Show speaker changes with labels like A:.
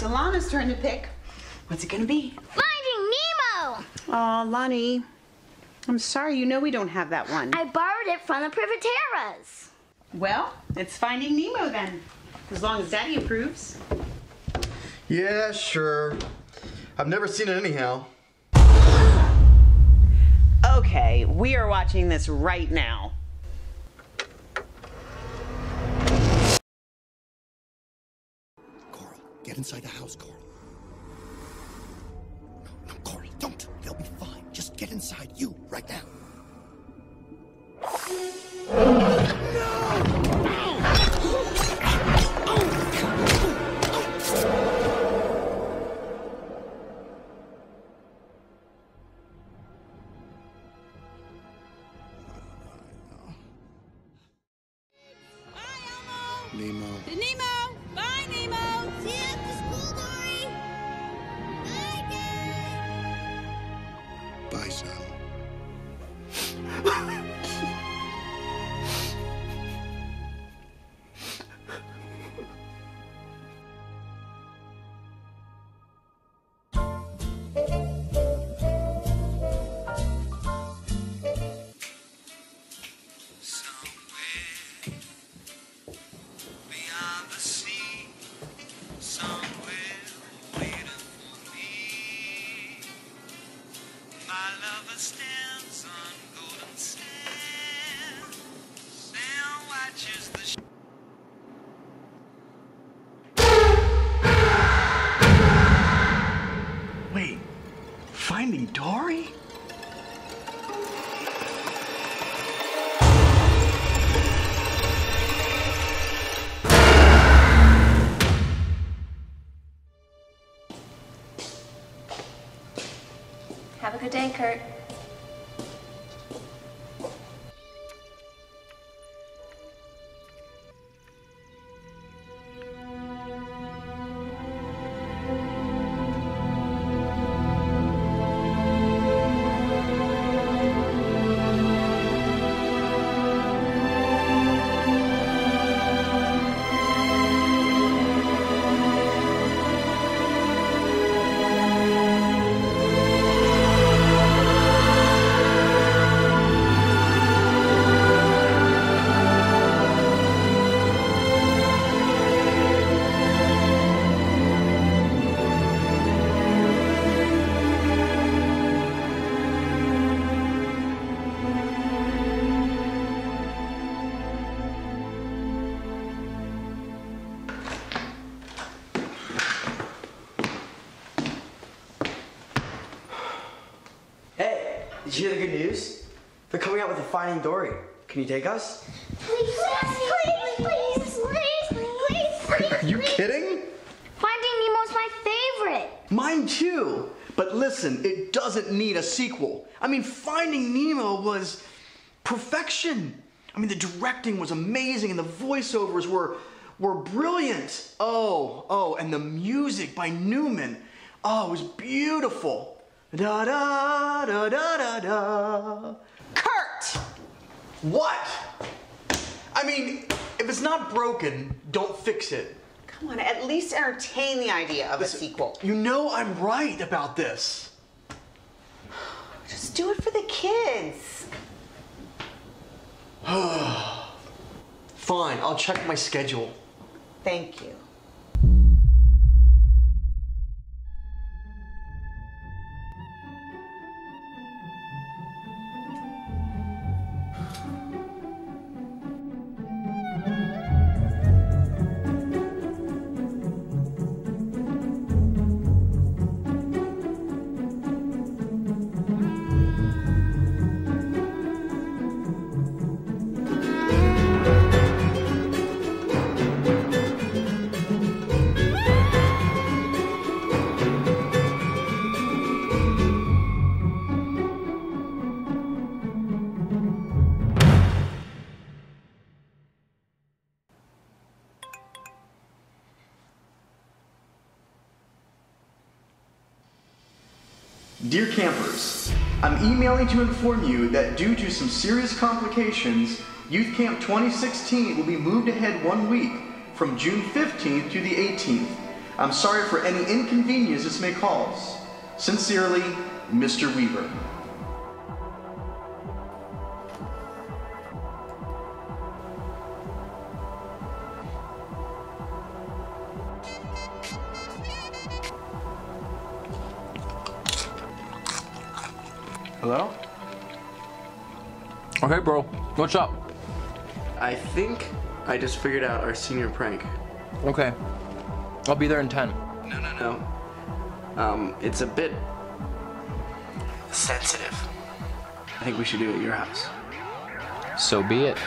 A: it's Alana's turn to pick. What's it gonna be?
B: Finding Nemo!
A: Aw, Lonnie. I'm sorry, you know we don't have that one.
B: I borrowed it from the Privateras.
A: Well, it's Finding Nemo then. As long as Daddy approves.
C: Yeah, sure. I've never seen it anyhow.
A: Okay, we are watching this right now.
D: Coral, get inside the house, Coral. No, Coral, don't. They'll be fine. Just get inside. You, right now. Nemo.
E: Nemo! Bye, Nemo!
B: See you after school, Dory! Bye, Dad!
D: Bye, son.
F: Stands on golden stairs and watches the
C: Wait, Finding Dory?
B: Have a good day, Kurt.
G: Hey, did you hear the good news? They're coming out with a Finding Dory. Can you take us?
B: Please,
C: Are you kidding?
B: Finding Nemo's my favorite.
C: Mine too. But listen, it doesn't need a sequel. I mean, Finding Nemo was perfection. I mean, the directing was amazing and the voiceovers were brilliant. Oh, and the music by Newman. Oh, it was beautiful. Da da da da da da.
A: Kurt!
C: What? I mean, if it's not broken, don't fix it.
A: Come on, at least entertain the idea of
C: Listen,
A: a sequel.
C: You know I'm right about this.
A: Just do it for the kids.
C: Fine, I'll check my schedule.
A: Thank you.
C: Dear campers, I'm emailing to inform you that due to some serious complications, Youth Camp 2016 will be moved ahead 1 week from June 15th to the 18th. I'm sorry for any inconvenience this may cause. Sincerely, Mr. Weaver.
G: Hello?
H: Okay, bro. What's up?
G: I think I just figured out our senior prank.
H: Okay. I'll be there in 10.
G: No. It's a bit sensitive. I think we should do it at your house.
H: So be it.